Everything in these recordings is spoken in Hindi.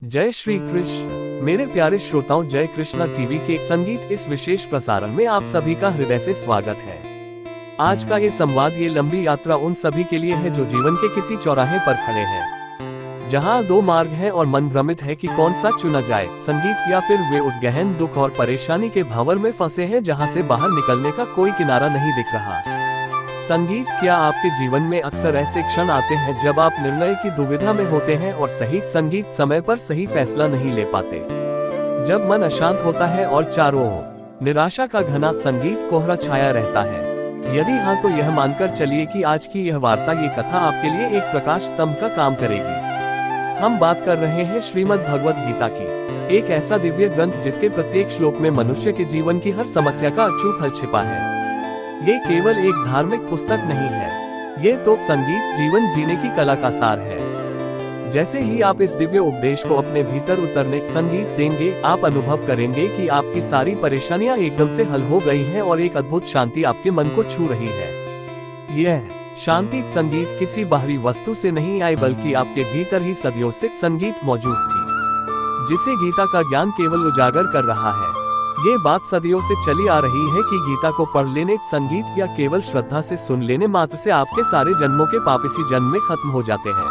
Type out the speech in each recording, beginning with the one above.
जय श्री कृष्ण। मेरे प्यारे श्रोताओं, जय कृष्णा टीवी के संगीत इस विशेष प्रसारण में आप सभी का हृदय से स्वागत है। आज का ये संवाद, ये लंबी यात्रा उन सभी के लिए है जो जीवन के किसी चौराहे पर खड़े हैं, जहां दो मार्ग हैं और मन भ्रमित है कि कौन सा चुना जाए, संगीत या फिर वे उस गहन दुख और परेशानी के भंवर में फंसे हैं जहां से बाहर निकलने का कोई किनारा नहीं दिख रहा। संगीत, क्या आपके जीवन में अक्सर ऐसे क्षण आते हैं जब आप निर्णय की दुविधा में होते हैं और सही संगीत समय पर सही फैसला नहीं ले पाते? जब मन अशांत होता है और चारों ओर निराशा का घना संगीत कोहरा छाया रहता है? यदि हाँ, तो यह मानकर चलिए कि आज की यह वार्ता, ये कथा आपके लिए एक प्रकाश स्तंभ का काम करेगी। हम बात कर रहे हैं श्रीमद् भगवत गीता की, एक ऐसा दिव्य ग्रंथ जिसके प्रत्येक श्लोक में मनुष्य के जीवन की हर समस्या का अचूक हल छिपा है। ये केवल एक धार्मिक पुस्तक नहीं है, ये तो संगीत जीवन जीने की कला का सार है। जैसे ही आप इस दिव्य उपदेश को अपने भीतर उतरने संगीत देंगे, आप अनुभव करेंगे कि आपकी सारी परेशानियां एकदम से हल हो गई हैं और एक अद्भुत शांति आपके मन को छू रही है। यह शांति संगीत किसी बाहरी वस्तु से नहीं आई, बल्कि आपके भीतर ही सदियों से संगीत मौजूद थी, जिसे गीता का ज्ञान केवल उजागर कर रहा है। ये बात सदियों से चली आ रही है कि गीता को पढ़ लेने, संगीत या केवल श्रद्धा से सुन लेने मात्र से आपके सारे जन्मों के पाप इसी जन्म में खत्म हो जाते हैं,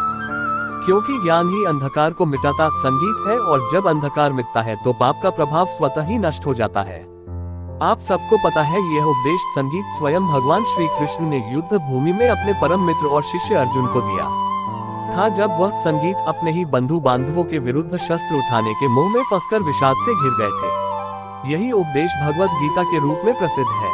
क्योंकि ज्ञान ही अंधकार को मिटाता संगीत है, और जब अंधकार मिटता है तो पाप का प्रभाव स्वतः ही नष्ट हो जाता है। आप सबको पता है, यह उपदेश संगीत स्वयं भगवान श्री कृष्ण ने युद्ध भूमि में अपने परम मित्र और शिष्य अर्जुन को दिया था, जब वह संगीत अपने ही बंधु बांधवों के विरुद्ध शस्त्र उठाने के मोह में फंसकर विषाद से घिर गए थे। यही उपदेश भगवत गीता के रूप में प्रसिद्ध है।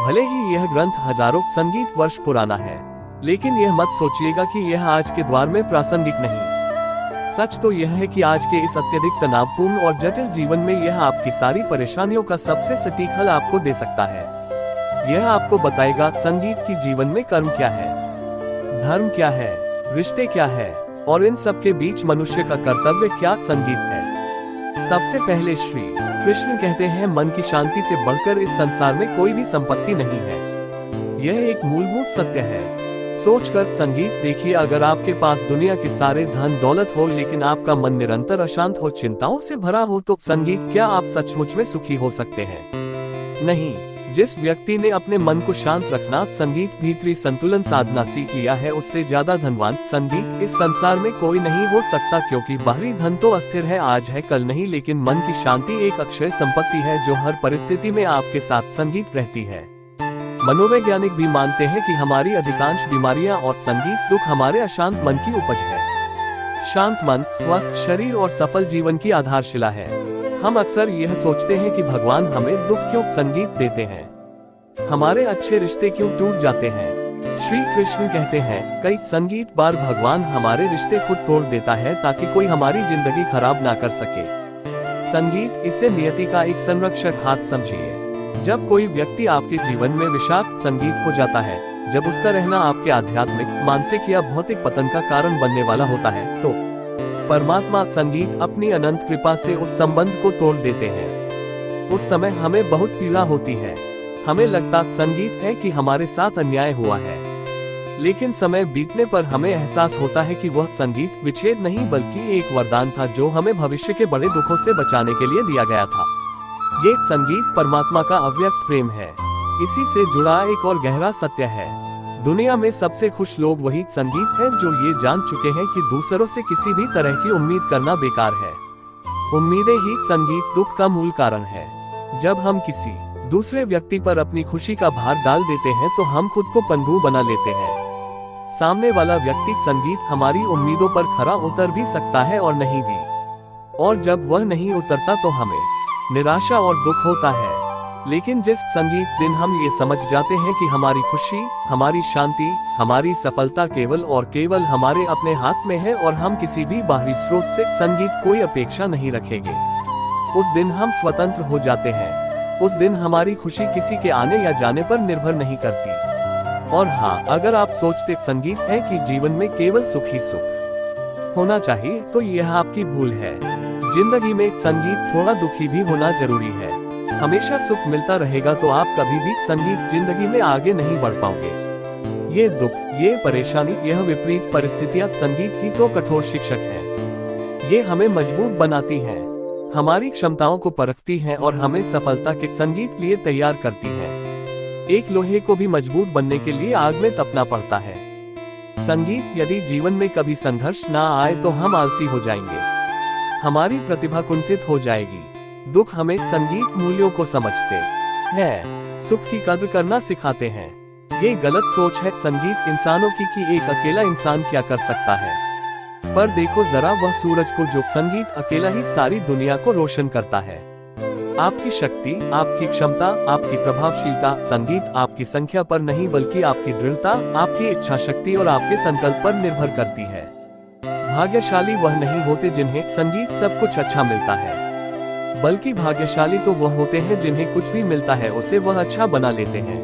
भले ही यह ग्रंथ हजारों संगीत वर्ष पुराना है, लेकिन यह मत सोचिएगा कि यह आज के द्वार में प्रासंगिक नहीं। सच तो यह है कि आज के इस अत्यधिक तनावपूर्ण और जटिल जीवन में यह आपकी सारी परेशानियों का सबसे सटीक हल आपको दे सकता है। यह आपको बताएगा संगीत की जीवन में कर्म क्या है, धर्म क्या है, रिश्ते क्या है, और इन सब के बीच मनुष्य का कर्तव्य क्या संगीत है। सबसे पहले श्री कृष्ण कहते हैं, मन की शांति से बढ़कर इस संसार में कोई भी संपत्ति नहीं है। यह एक मूलभूत सत्य है। सोचकर संगीत देखिए, अगर आपके पास दुनिया के सारे धन दौलत हो, लेकिन आपका मन निरंतर अशांत हो, चिंताओं से भरा हो, तो संगीत, क्या आप सचमुच में सुखी हो सकते हैं? नहीं। जिस व्यक्ति ने अपने मन को शांत रखना, संगीत भीतरी संतुलन साधना सीख लिया है, उससे ज्यादा धनवान संगीत इस संसार में कोई नहीं हो सकता, क्योंकि बाहरी धन तो अस्थिर है, आज है कल नहीं, लेकिन मन की शांति एक अक्षय संपत्ति है जो हर परिस्थिति में आपके साथ संगीत रहती है। मनोवैज्ञानिक भी मानते हैं कि हमारी अधिकांश बीमारियां और संगीत दुख हमारे अशांत मन की उपज है। शांत मन स्वस्थ शरीर और सफल जीवन की आधारशिला है। हम अक्सर यह सोचते हैं कि भगवान हमें दुख क्यों संगीत देते हैं, हमारे अच्छे रिश्ते क्यों टूट जाते हैं। श्री कृष्ण कहते हैं, कई संगीत बार भगवान हमारे रिश्ते खुद तोड़ देता है ताकि कोई हमारी जिंदगी खराब ना कर सके। संगीत, इसे नियति का एक संरक्षक हाथ समझिए। जब कोई व्यक्ति आपके जीवन में विषाक्त संगीत हो जाता है, जब उसका रहना आपके आध्यात्मिक, मानसिक या भौतिक पतन का कारण बनने वाला होता है, तो परमात्मा संगीत अपनी अनंत कृपा से उस संबंध को तोड़ देते हैं। उस समय हमें बहुत पीड़ा होती है, हमें लगता संगीत है कि हमारे साथ अन्याय हुआ है, लेकिन समय बीतने पर हमें एहसास होता है कि वह संगीत विच्छेद नहीं, बल्कि एक वरदान था जो हमें भविष्य के बड़े दुखों से बचाने के लिए दिया गया था। ये संगीत परमात्मा का अव्यक्त प्रेम है। इसी से जुड़ा एक और गहरा सत्य है, दुनिया में सबसे खुश लोग वही संगीत हैं जो ये जान चुके हैं कि दूसरों से किसी भी तरह की उम्मीद करना बेकार है। उम्मीदें ही संगीत दुख का मूल कारण है। जब हम किसी दूसरे व्यक्ति पर अपनी खुशी का भार डाल देते हैं, तो हम खुद को पंगु बना लेते हैं। सामने वाला व्यक्ति संगीत हमारी उम्मीदों पर खरा उतर भी सकता है और नहीं भी, और जब वह नहीं उतरता तो हमें निराशा और दुख होता है। लेकिन जिस संगीत दिन हम ये समझ जाते हैं कि हमारी खुशी, हमारी शांति, हमारी सफलता केवल और केवल हमारे अपने हाथ में है, और हम किसी भी बाहरी स्रोत से संगीत कोई अपेक्षा नहीं रखेंगे, उस दिन हम स्वतंत्र हो जाते हैं। उस दिन हमारी खुशी किसी के आने या जाने पर निर्भर नहीं करती। और हाँ, अगर आप सोचते संगीत है कि जीवन में केवल सुख ही सुख होना चाहिए, तो यह आपकी भूल है। जिंदगी में संगीत थोड़ा दुखी भी होना जरूरी है। हमेशा सुख मिलता रहेगा तो आप कभी भी संगीत जिंदगी में आगे नहीं बढ़ पाओगे। ये दुख, ये परेशानी, यह विपरीत परिस्थितियां संगीत ही तो कठोर शिक्षक है। ये हमें मजबूत बनाती हैं, हमारी क्षमताओं को परखती हैं और हमें सफलता के संगीत लिए तैयार करती हैं। एक लोहे को भी मजबूत बनने के लिए आग में तपना पड़ता है। संगीत यदि जीवन में कभी संघर्ष ना आए तो हम आलसी हो जाएंगे, हमारी प्रतिभा कुंठित हो जाएगी। दुख हमें संगीत मूल्यों को समझते हैं, सुख की कद्र करना सिखाते हैं। ये गलत सोच है संगीत इंसानों की कि एक अकेला इंसान क्या कर सकता है। पर देखो जरा वह सूरज को जो संगीत अकेला ही सारी दुनिया को रोशन करता है। आपकी शक्ति, आपकी क्षमता, आपकी प्रभावशीलता संगीत आपकी संख्या पर नहीं बल्कि आपकी दृढ़ता, आपकी इच्छा शक्ति और आपके संकल्प पर निर्भर करती है। भाग्यशाली वह नहीं होते जिन्हें संगीत सब कुछ अच्छा मिलता है, बल्कि भाग्यशाली तो वह होते हैं जिन्हें कुछ भी मिलता है उसे वह अच्छा बना लेते हैं।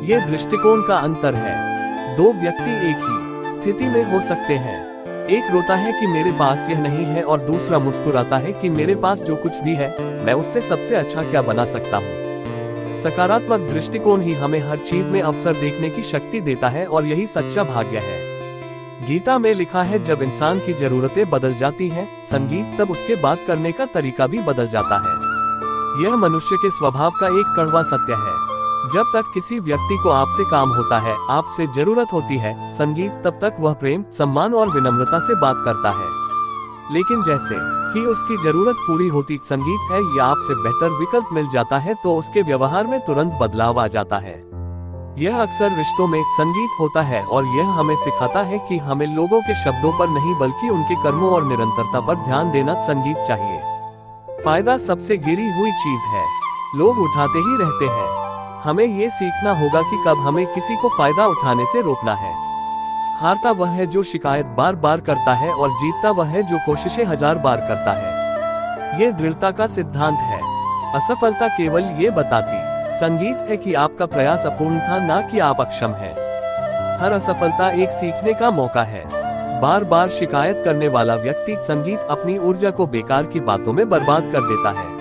ये दृष्टिकोण का अंतर है। दो व्यक्ति एक ही स्थिति में हो सकते हैं, एक रोता है कि मेरे पास यह नहीं है और दूसरा मुस्कुराता है कि मेरे पास जो कुछ भी है मैं उससे सबसे अच्छा क्या बना सकता हूँ। सकारात्मक दृष्टिकोण ही हमें हर चीज में अवसर देखने की शक्ति देता है और यही सच्चा भाग्य है। गीता में लिखा है जब इंसान की जरूरतें बदल जाती हैं, संगीत तब उसके बात करने का तरीका भी बदल जाता है। यह मनुष्य के स्वभाव का एक कड़वा सत्य है। जब तक किसी व्यक्ति को आपसे काम होता है, आपसे जरूरत होती है संगीत, तब तक वह प्रेम, सम्मान और विनम्रता से बात करता है। लेकिन जैसे ही उसकी जरूरत पूरी होती संगीत है या आपसे बेहतर विकल्प मिल जाता है तो उसके व्यवहार में तुरंत बदलाव आ जाता है। यह अक्सर रिश्तों में संगीत होता है और यह हमें सिखाता है कि हमें लोगों के शब्दों पर नहीं बल्कि उनके कर्मों और निरंतरता पर ध्यान देना संगीत चाहिए। फायदा सबसे गिरी हुई चीज है, लोग उठाते ही रहते हैं। हमें ये सीखना होगा कि कब हमें किसी को फायदा उठाने से रोकना है। हारता वह है जो शिकायत बार बार करता है और जीतता वह है जो कोशिशें 1000 बार करता है। ये दृढ़ता का सिद्धांत है। असफलता केवल ये बताती संगीत है कि आपका प्रयास अपूर्ण था, ना कि आप अक्षम हैं। हर असफलता एक सीखने का मौका है। बार बार शिकायत करने वाला व्यक्ति संगीत अपनी ऊर्जा को बेकार की बातों में बर्बाद कर देता है,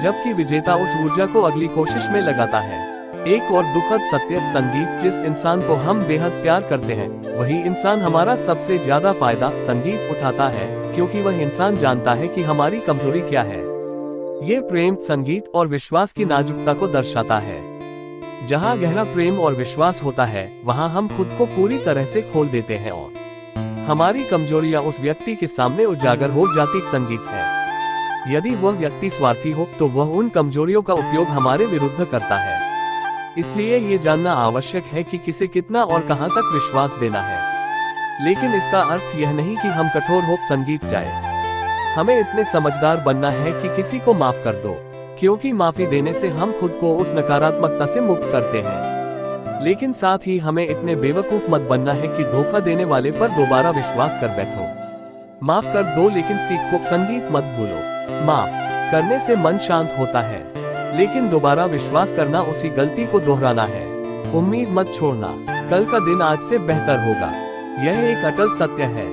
जबकि विजेता उस ऊर्जा को अगली कोशिश में लगाता है। एक और दुखद सत्य, संगीत जिस इंसान को हम बेहद प्यार करते हैं वही इंसान हमारा सबसे ज्यादा फायदा संगीत उठाता है, क्योंकि वह इंसान जानता है कि हमारी कमजोरी क्या है। ये प्रेम, संगीत और विश्वास की नाजुकता को दर्शाता है। जहाँ गहरा प्रेम और विश्वास होता है वहाँ हम खुद को पूरी तरह से खोल देते हैं और हमारी कमजोरियाँ उस व्यक्ति के सामने उजागर हो जाती संगीत है। यदि वह व्यक्ति स्वार्थी हो तो वह उन कमजोरियों का उपयोग हमारे विरुद्ध करता है। इसलिए ये जानना आवश्यक है कि किसे कितना और कहां तक विश्वास देना है। लेकिन इसका अर्थ यह नहीं कि हम कठोर हो संगीत जाए। हमें इतने समझदार बनना है कि किसी को माफ कर दो, क्योंकि माफी देने से हम खुद को उस नकारात्मकता से मुक्त करते हैं। लेकिन साथ ही हमें इतने बेवकूफ मत बनना है कि धोखा देने वाले पर दोबारा विश्वास कर बैठो। माफ कर दो लेकिन सीखो संगीत मत भूलो। माफ करने से मन शांत होता है, लेकिन दोबारा विश्वास करना उसी गलती को दोहराना है। उम्मीद मत छोड़ना, कल का दिन आज से बेहतर होगा। यह एक अटल सत्य है।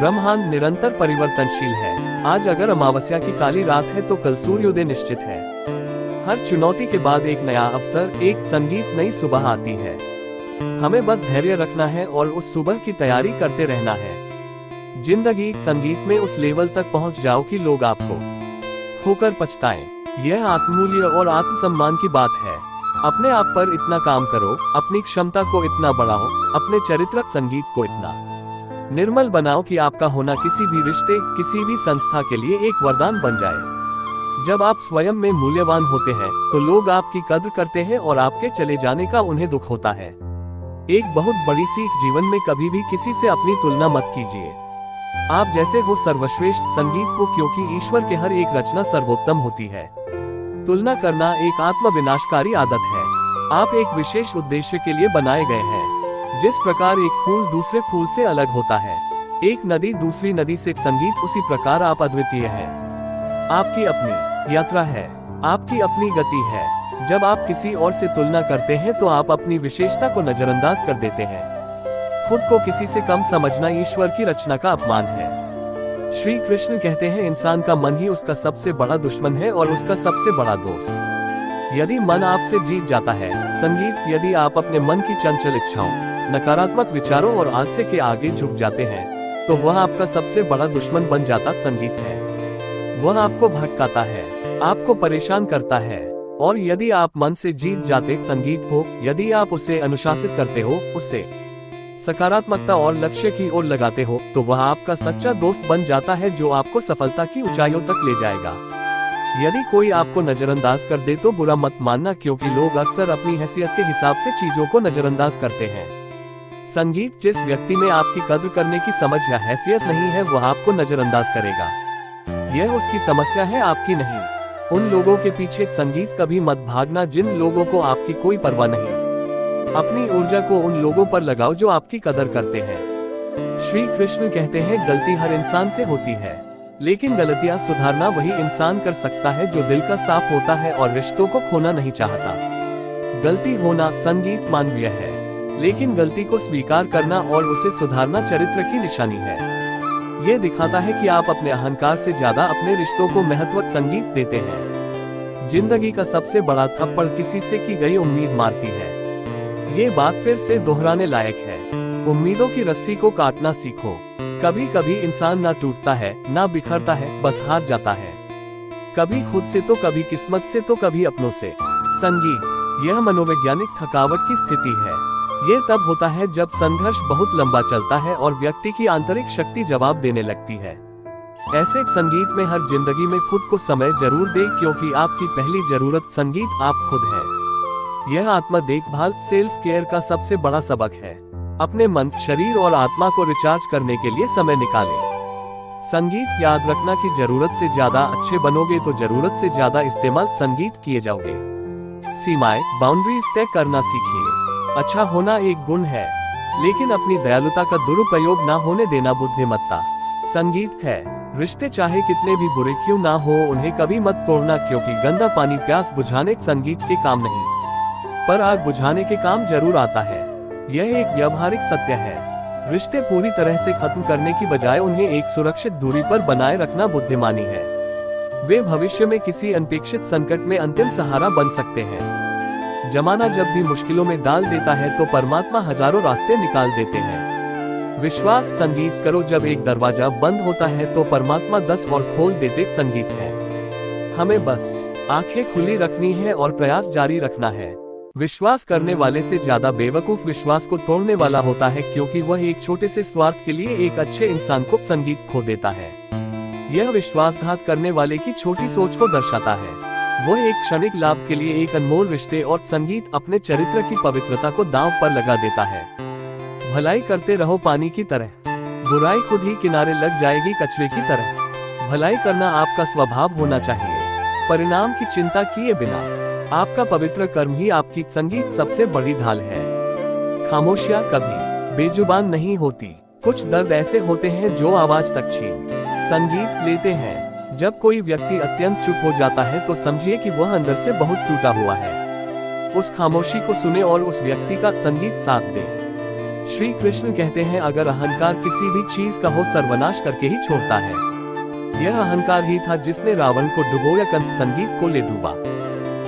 ब्रह्मांड निरंतर परिवर्तनशील है। आज अगर अमावस्या की काली रात है तो कल सूर्योदय निश्चित है। हर चुनौती के बाद एक नया अवसर, एक संगीत, नई सुबह आती है। हमें बस धैर्य रखना है और उस सुबह की तैयारी करते रहना है। जिंदगी संगीत में उस लेवल तक पहुंच जाओ कि लोग आपको खोकर पछताएं। यह आत्ममूल्य और आत्मसम्मान की बात है। अपने आप पर इतना काम करो, अपनी क्षमता को इतना बढ़ाओ, अपने चरित्र संगीत को इतना निर्मल बनाओ कि आपका होना किसी भी रिश्ते, किसी भी संस्था के लिए एक वरदान बन जाए। जब आप स्वयं में मूल्यवान होते हैं तो लोग आपकी कद्र करते हैं और आपके चले जाने का उन्हें दुख होता है। एक बहुत बड़ी सीख, जीवन में कभी भी किसी से अपनी तुलना मत कीजिए। आप जैसे हो सर्वश्रेष्ठ संगीत को, क्योंकि ईश्वर के हर एक रचना सर्वोत्तम होती है। तुलना करना एक आत्म विनाशकारी आदत है। आप एक विशेष उद्देश्य के लिए बनाए गए हैं। जिस प्रकार एक फूल दूसरे फूल से अलग होता है, एक नदी दूसरी नदी से, संगीत उसी प्रकार आप अद्वितीय हैं। आपकी अपनी यात्रा है, आपकी अपनी गति है। जब आप किसी और से तुलना करते हैं तो आप अपनी विशेषता को नजरअंदाज कर देते हैं। खुद को किसी से कम समझना ईश्वर की रचना का अपमान है। श्री कृष्ण कहते हैं इंसान का मन ही उसका सबसे बड़ा दुश्मन है और उसका सबसे बड़ा दोस्त। यदि मन आपसे जीत जाता है संगीत, यदि आप अपने मन की चंचल इच्छाओं, नकारात्मक विचारों और आलस्य के आगे झुक जाते हैं तो वह आपका सबसे बड़ा दुश्मन बन जाता संगीत है। वह आपको भटकाता है, आपको परेशान करता है, और यदि आप मन से जीत जाते संगीत को, यदि आप उसे अनुशासित करते हो, उसे सकारात्मकता और लक्ष्य की ओर लगाते हो, तो वह आपका सच्चा दोस्त बन जाता है जो आपको सफलता की ऊंचाइयों तक ले जाएगा। यदि कोई आपको नजरअंदाज कर दे तो बुरा मत मानना, क्योंकि लोग अक्सर अपनी हैसियत के हिसाब से चीजों को नजरअंदाज करते हैं। संगीत जिस व्यक्ति में आपकी कद्र करने की समझ या हैसियत नहीं है, वह आपको नजरअंदाज करेगा। यह उसकी समस्या है, आपकी नहीं। उन लोगों के पीछे संगीत कभी मत भागना जिन लोगों को आपकी कोई परवाह नहीं। अपनी ऊर्जा को उन लोगों पर लगाओ जो आपकी कदर करते हैं। श्री कृष्ण कहते हैं, गलती हर इंसान से होती है, लेकिन गलतियां सुधारना वही इंसान कर सकता है जो दिल का साफ होता है और रिश्तों को खोना नहीं चाहता। गलती होना संगीत मानवीय है, लेकिन गलती को स्वीकार करना और उसे सुधारना चरित्र की निशानी है। ये दिखाता है कि आप अपने अहंकार से ज्यादा अपने रिश्तों को महत्व संगीत देते हैं। जिंदगी का सबसे बड़ा थप्पड़ किसी से की गई उम्मीद मारती है। ये बात फिर से दोहराने लायक है। उम्मीदों की रस्सी को काटना सीखो। कभी कभी इंसान ना टूटता है, ना बिखरता है, बस हार जाता है। कभी खुद से तो कभी किस्मत से तो कभी अपनों से। संगीत यह मनोवैज्ञानिक थकावट की स्थिति है। ये तब होता है जब संघर्ष बहुत लंबा चलता है और व्यक्ति की आंतरिक शक्ति जवाब देने लगती है। ऐसे संगीत में हर जिंदगी में खुद को समय जरूर दे, क्योंकि आपकी पहली जरूरत संगीत आप खुद हैं। यह आत्मा देखभाल सेल्फ केयर का सबसे बड़ा सबक है। अपने मन, शरीर और आत्मा को रिचार्ज करने के लिए समय निकालें। संगीत याद रखना कि जरूरत से ज्यादा अच्छे बनोगे तो जरूरत से ज्यादा इस्तेमाल संगीत किए जाओगे। सीमाएं, बाउंड्रीज तय करना सीखिए। अच्छा होना एक गुण है, लेकिन अपनी दयालुता का दुरुपयोग ना होने देना बुद्धिमत्ता। संगीत है। रिश्ते चाहे कितने भी बुरे क्यों ना हो, उन्हें कभी मत तोड़ना, क्योंकि गंदा पानी प्यास बुझाने संगीत के काम नहीं, पर आग बुझाने के काम जरूर आता है। यह एक व्यावहारिक सत्य है। रिश्ते पूरी तरह से खत्म करने की बजाय उन्हें एक सुरक्षित दूरी पर बनाए रखना बुद्धिमानी है। वे भविष्य में किसी अनपेक्षित संकट में अंतिम सहारा बन सकते हैं। जमाना जब भी मुश्किलों में डाल देता है तो परमात्मा हजारों रास्ते निकाल देते हैं। विश्वास संगीत करो, जब एक दरवाजा बंद होता है तो परमात्मा 10 और खोल देते संगीत है। हमें बस आंखें खुली रखनी है और प्रयास जारी रखना है। विश्वास करने वाले से ज्यादा बेवकूफ विश्वास को तोड़ने वाला होता है, क्योंकि वह एक छोटे से स्वार्थ के लिए एक अच्छे इंसान को संगीत खो देता है। यह विश्वासघात करने वाले की छोटी सोच को दर्शाता है। वह एक क्षणिक लाभ के लिए एक अनमोल रिश्ते और संगीत अपने चरित्र की पवित्रता को दांव पर लगा देता है। भलाई करते रहो पानी की तरह, बुराई खुद ही किनारे लग जाएगी कचरे की तरह। भलाई करना आपका स्वभाव होना चाहिए, परिणाम की चिंता किए बिना। आपका पवित्र कर्म ही आपकी संगीत सबसे बड़ी ढाल है। खामोशियां कभी बेजुबान नहीं होती। कुछ दर्द ऐसे होते हैं जो आवाज तक छीन संगीत लेते हैं। जब कोई व्यक्ति अत्यंत चुप हो जाता है तो समझिए कि वह अंदर से बहुत टूटा हुआ है। उस खामोशी को सुने और उस व्यक्ति का संगीत साथ दे। श्री कृष्ण कहते हैं, अगर अहंकार किसी भी चीज का हो, सर्वनाश करके ही छोड़ता है। यह अहंकार ही था जिसने रावण को डुबोया, कंस संगीत को ले डूबा।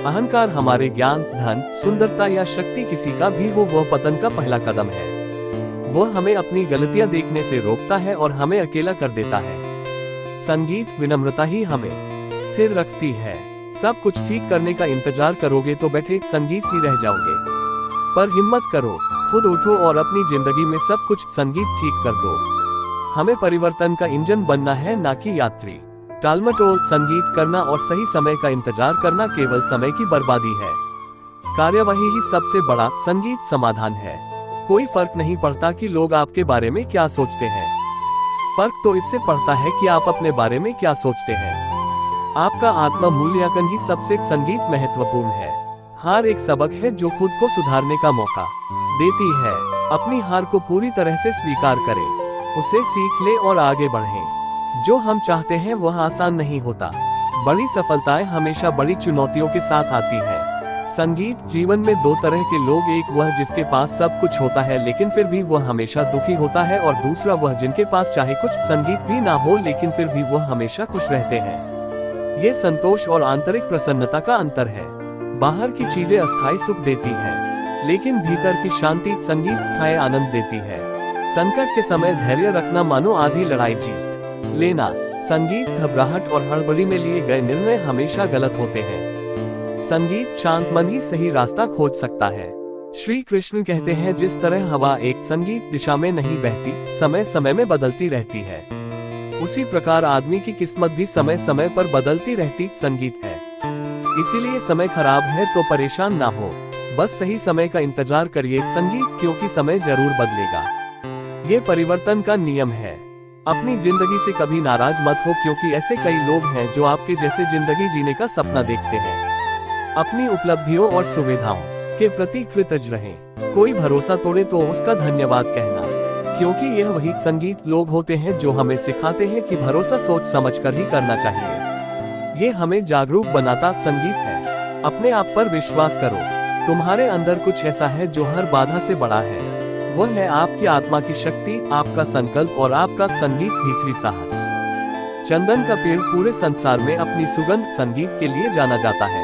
अहंकार हमारे ज्ञान, धन, सुंदरता या शक्ति किसी का भी हो, वह पतन का पहला कदम है। वह हमें अपनी गलतियां देखने से रोकता है और हमें अकेला कर देता है। संगीत विनम्रता ही हमें स्थिर रखती है। सब कुछ ठीक करने का इंतजार करोगे तो बैठे संगीत ही रह जाओगे। पर हिम्मत करो, खुद उठो और अपनी जिंदगी में सब कुछ संगीत ठीक कर दो। हमें परिवर्तन का इंजन बनना है, ना कि यात्री। टालमटोल संगीत करना और सही समय का इंतजार करना केवल समय की बर्बादी है। कार्यवाही ही सबसे बड़ा संगीत समाधान है। कोई फर्क नहीं पड़ता कि लोग आपके बारे में क्या सोचते हैं। फर्क तो इससे पड़ता है कि आप अपने बारे में क्या सोचते हैं। आपका आत्म मूल्यांकन ही सबसे संगीत महत्वपूर्ण है। हार एक सबक है जो खुद को सुधारने का मौका देती है। अपनी हार को पूरी तरह से स्वीकार करें, उसे सीख ले और आगे बढ़ें। जो हम चाहते हैं वह आसान नहीं होता। बड़ी सफलताएं हमेशा बड़ी चुनौतियों के साथ आती है। संगीत जीवन में दो तरह के लोग, एक वह जिसके पास सब कुछ होता है लेकिन फिर भी वह हमेशा दुखी होता है, और दूसरा वह जिनके पास चाहे कुछ संगीत भी ना हो लेकिन फिर भी वह हमेशा खुश रहते हैं। ये संतोष और आंतरिक प्रसन्नता का अंतर है। बाहर की चीजें अस्थायी सुख देती हैं, लेकिन भीतर की शांति संगीत स्थायी आनंद देती है। संकट के समय धैर्य रखना मानो आधी लड़ाई जीत लेना। संगीत घबराहट और हड़बड़ी में लिए गए निर्णय हमेशा गलत होते हैं। संगीत शांत मन ही सही रास्ता खोज सकता है। श्री कृष्ण कहते हैं, जिस तरह हवा एक संगीत दिशा में नहीं बहती, समय समय में बदलती रहती है, उसी प्रकार आदमी की किस्मत भी समय समय पर बदलती रहती संगीत है। इसीलिए समय खराब है तो परेशान ना हो, बस सही समय का इंतजार करिए संगीत, क्योंकि समय जरूर बदलेगा। ये परिवर्तन का नियम है। अपनी जिंदगी से कभी नाराज मत हो, क्योंकि ऐसे कई लोग हैं जो आपके जैसे जिंदगी जीने का सपना देखते हैं। अपनी उपलब्धियों और सुविधाओं के प्रति कृतज्ञ रहें। कोई भरोसा तोड़े तो उसका धन्यवाद कहना, क्योंकि यह वही संगीत लोग होते हैं जो हमें सिखाते हैं कि भरोसा सोच समझकर ही करना चाहिए। ये हमें जागरूक बनाता संगीत है। अपने आप पर विश्वास करो, तुम्हारे अंदर कुछ ऐसा है जो हर बाधा से बड़ा है। वह है आपकी आत्मा की शक्ति, आपका संकल्प और आपका संगीत भीतरी साहस। चंदन का पेड़ पूरे संसार में अपनी सुगंध संगीत के लिए जाना जाता है,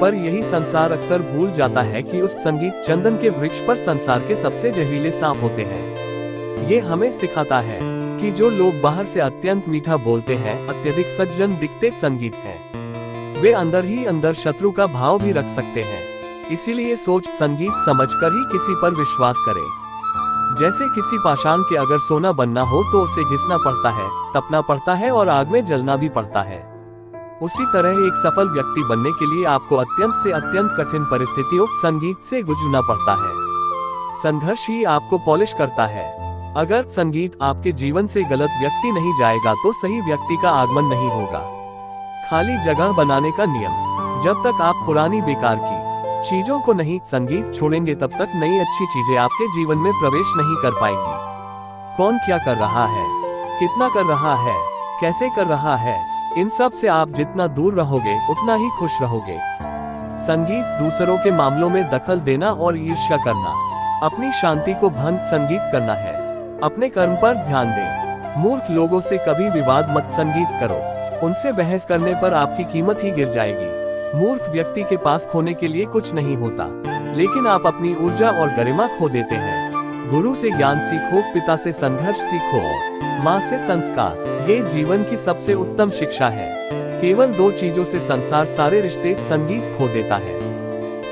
पर यही संसार अक्सर भूल जाता है कि उस संगीत चंदन के वृक्ष पर संसार के सबसे जहरीले सांप होते हैं। ये हमें सिखाता है कि जो लोग बाहर से अत्यंत मीठा बोलते हैं, अत्यधिक सज्जन दिखते संगीत हैं, वे अंदर ही अंदर शत्रु का भाव भी रख सकते हैं। इसीलिए सोच संगीत समझकर ही किसी पर विश्वास करें। जैसे किसी पाषाण के अगर सोना बनना हो तो उसे घिसना पड़ता है, तपना पड़ता है और आग में जलना भी पड़ता है। उसी तरह एक सफल व्यक्ति बनने के लिए आपको अत्यंत से अत्यंत कठिन परिस्थितियों संगीत से गुजरना पड़ता है। संघर्ष ही आपको पॉलिश करता है। अगर संगीत आपके जीवन से गलत व्यक्ति नहीं जाएगा तो सही व्यक्ति का आगमन नहीं होगा। खाली जगह बनाने का नियम, जब तक आप पुरानी बेकार की चीजों को नहीं संगीत छोड़ेंगे तब तक नई अच्छी चीजें आपके जीवन में प्रवेश नहीं कर पाएंगी। कौन क्या कर रहा है, कितना कर रहा है, कैसे कर रहा है, इन सब से आप जितना दूर रहोगे उतना ही खुश रहोगे। संगीत दूसरों के मामलों में दखल देना और ईर्ष्या करना, अपनी शांति को भंग संगीत करना है। अपने कर्म पर ध्यान दें। मूर्ख लोगों से कभी विवाद मत संगीत करो, उनसे बहस करने पर आपकी कीमत ही गिर जाएगी। मूर्ख व्यक्ति के पास खोने के लिए कुछ नहीं होता, लेकिन आप अपनी ऊर्जा और गरिमा खो देते हैं। गुरु से ज्ञान सीखो, पिता से संघर्ष सीखो, माँ से संस्कार। ये जीवन की सबसे उत्तम शिक्षा है। केवल दो चीजों से संसार सारे रिश्ते संगीत खो देता है,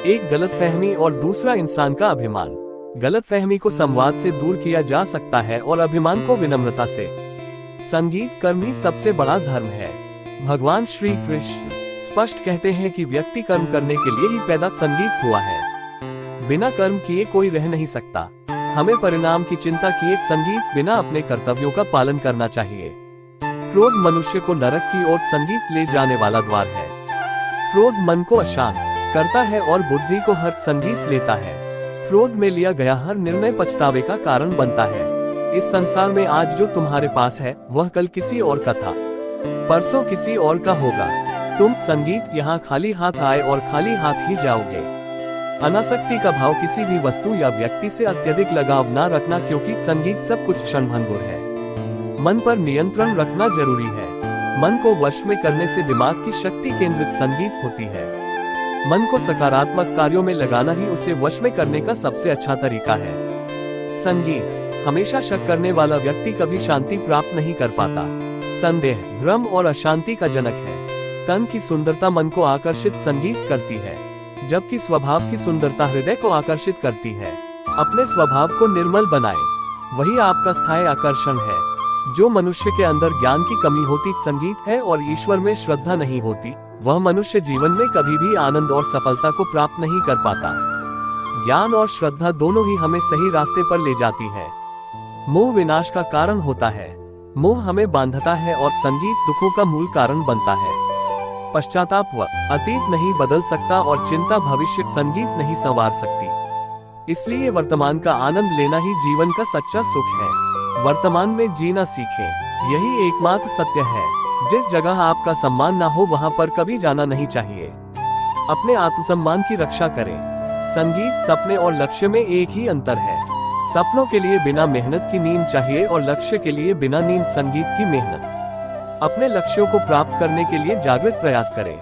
एक गलतफहमी और दूसरा इंसान का अभिमान। गलतफहमी को संवाद से दूर किया जा सकता है और अभिमान को विनम्रता से। संगीत कर्म ही सबसे बड़ा धर्म है। भगवान श्री कृष्ण स्पष्ट कहते हैं कि व्यक्ति कर्म करने के लिए ही पैदा संगीत हुआ है। बिना कर्म किए कोई रह नहीं सकता। हमें परिणाम की चिंता किए संगीत बिना अपने कर्तव्यों का पालन करना चाहिए। क्रोध मनुष्य को नरक की ओर संगीत ले जाने वाला द्वार है। क्रोध मन को अशांत करता है और बुद्धि को हर्ष संगीत लेता है। क्रोध में लिया गया हर निर्णय पछतावे का कारण बनता है। इस संसार में आज जो तुम्हारे पास है वह कल किसी और का था, परसों किसी और का होगा। तुम संगीत यहाँ खाली हाथ आए और खाली हाथ ही जाओगे। अनासक्ति का भाव किसी भी वस्तु या व्यक्ति से अत्यधिक लगाव ना रखना, क्योंकि संगीत सब कुछ क्षणभंगुर है। मन पर नियंत्रण रखना जरूरी है। मन को वश में करने से दिमाग की शक्ति केंद्रित संगीत होती है। मन को सकारात्मक कार्यों में लगाना ही उसे वश में करने का सबसे अच्छा तरीका है। संगीत हमेशा शक करने वाला व्यक्ति कभी शांति प्राप्त नहीं कर पाता। संदेह, भ्रम और अशांति का जनक है। तन की सुंदरता मन को आकर्षित संगीत करती है, जबकि स्वभाव की सुंदरता हृदय को आकर्षित करती है। अपने स्वभाव को निर्मल बनाएं, वही आपका स्थायी आकर्षण है। जो मनुष्य के अंदर ज्ञान की कमी होती संगीत है और ईश्वर में श्रद्धा नहीं होती, वह मनुष्य जीवन में कभी भी आनंद और सफलता को प्राप्त नहीं कर पाता। ज्ञान और श्रद्धा दोनों ही हमें सही रास्ते पर ले जाती है। मोह विनाश का कारण होता है। मोह हमें बांधता है और संगीत दुखों का मूल कारण बनता है। पश्चाताप व अतीत नहीं बदल सकता और चिंता भविष्य संगीत नहीं संवार सकती। इसलिए वर्तमान का आनंद लेना ही जीवन का सच्चा सुख है। वर्तमान में जीना सीखें, यही एकमात्र सत्य है। जिस जगह आपका सम्मान ना हो वहां पर कभी जाना नहीं चाहिए। अपने आत्मसम्मान की रक्षा करें। संगीत, सपने और लक्ष्य में एक ही अंतर है। सपनों के लिए बिना मेहनत की नींद चाहिए और लक्ष्य के लिए बिना नींद संगीत की मेहनत। अपने लक्ष्यों को प्राप्त करने के लिए जागृत प्रयास करें।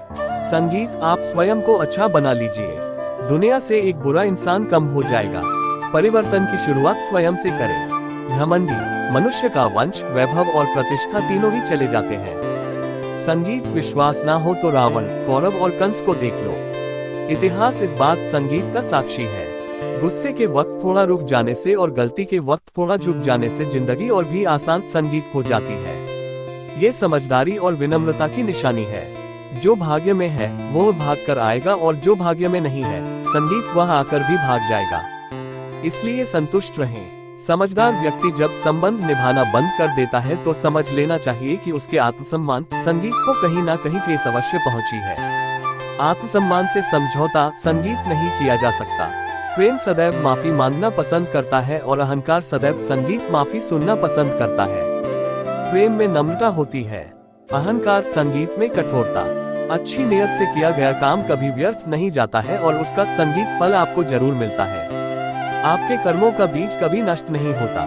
संगीत, आप स्वयं को अच्छा बना लीजिए। दुनिया से एक बुरा इंसान कम हो जाएगा। परिवर्तन की शुरुआत स्वयं से करें। घमंडी, मनुष्य का वंश, वैभव और प्रतिष्ठा तीनों ही चले जाते हैं। संगीत विश्वास ना हो तो रावण, कौरव और कंस को देख लो। इतिहास इस बात संगीत का साक्षी है। गुस्से के वक्त थोड़ा रुक जाने से और गलती के वक्त थोड़ा झुक जाने से जिंदगी और भी आसान संगीत हो जाती है। ये समझदारी और विनम्रता की निशानी है। जो भाग्य में है वो भाग कर आएगा और जो भाग्य में नहीं है संगीत वह आकर भी भाग जाएगा। इसलिए संतुष्ट रहें। समझदार व्यक्ति जब संबंध निभाना बंद कर देता है तो समझ लेना चाहिए कि उसके आत्मसम्मान संगीत को कहीं ना कहीं ठेस अवश्य पहुंची है। आत्मसम्मान से समझौता संगीत नहीं किया जा सकता। प्रेम सदैव माफी मांगना पसंद करता है और अहंकार सदैव संगीत माफी सुनना पसंद करता है। प्रेम में नम्रता होती है, अहंकार संगीत में कठोरता। अच्छी नियत से किया गया काम कभी व्यर्थ नहीं जाता है और उसका संगीत फल आपको जरूर मिलता है। आपके कर्मों का बीज कभी नष्ट नहीं होता।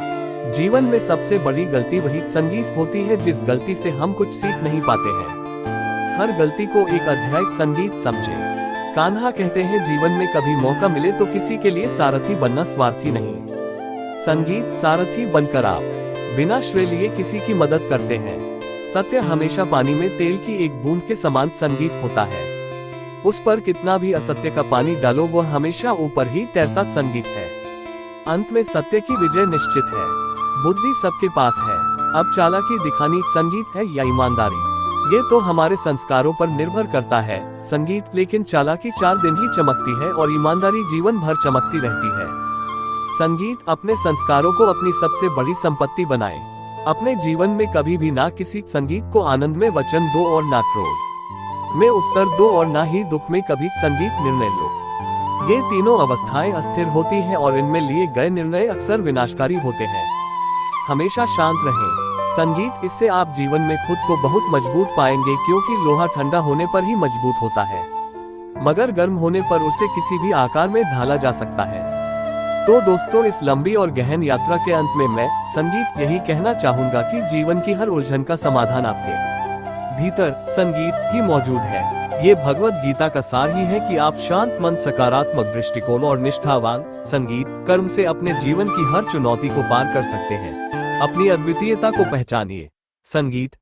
जीवन में सबसे बड़ी गलती वही संगीत होती है जिस गलती से हम कुछ सीख नहीं पाते हैं। हर गलती को एक अध्याय संगीत समझे। कान्हा कहते हैं जीवन में कभी मौका मिले तो किसी के लिए सारथी बनना स्वार्थी नहीं। संगीत सारथी बनकर आप बिना श्रेय लिए किसी की मदद करते हैं। सत्य हमेशा पानी में तेल की एक बूंद के समान संगीत होता है। उस पर कितना भी असत्य का पानी डालो वह हमेशा ऊपर ही तैरता संगीत है। अंत में सत्य की विजय निश्चित है। बुद्धि सबके पास है, अब चालाकी दिखानी संगीत है या ईमानदारी, ये तो हमारे संस्कारों पर निर्भर करता है। संगीत लेकिन चालाकी 4 दिन ही चमकती है और ईमानदारी जीवन भर चमकती रहती है। संगीत अपने संस्कारों को अपनी सबसे बड़ी संपत्ति बनाए। अपने जीवन में कभी भी ना किसी संगीत को आनंद में वचन दो और ना क्रोध में उत्तर दो और ना ही दुख में कभी संगीत निर्णय लो। ये तीनों अवस्थाएं अस्थिर होती हैं और इनमें लिए गए निर्णय अक्सर विनाशकारी होते हैं। हमेशा शांत रहें। संगीत इससे आप जीवन में खुद को बहुत मजबूत पाएंगे क्योंकि लोहा ठंडा होने पर ही मजबूत होता है, मगर गर्म होने पर उसे किसी भी आकार में ढाला जा सकता है। तो दोस्तों, इस लंबी और गहन यात्रा के अंत में मैं संगीत यही कहना चाहूंगा कि जीवन की हर उलझन का समाधान आपके भीतर संगीत ही मौजूद है। ये भगवत गीता का सार ही है कि आप शांत मन, सकारात्मक दृष्टिकोण और निष्ठावान संगीत कर्म से अपने जीवन की हर चुनौती को पार कर सकते हैं। अपनी अद्वितीयता को पहचानिए। संगीत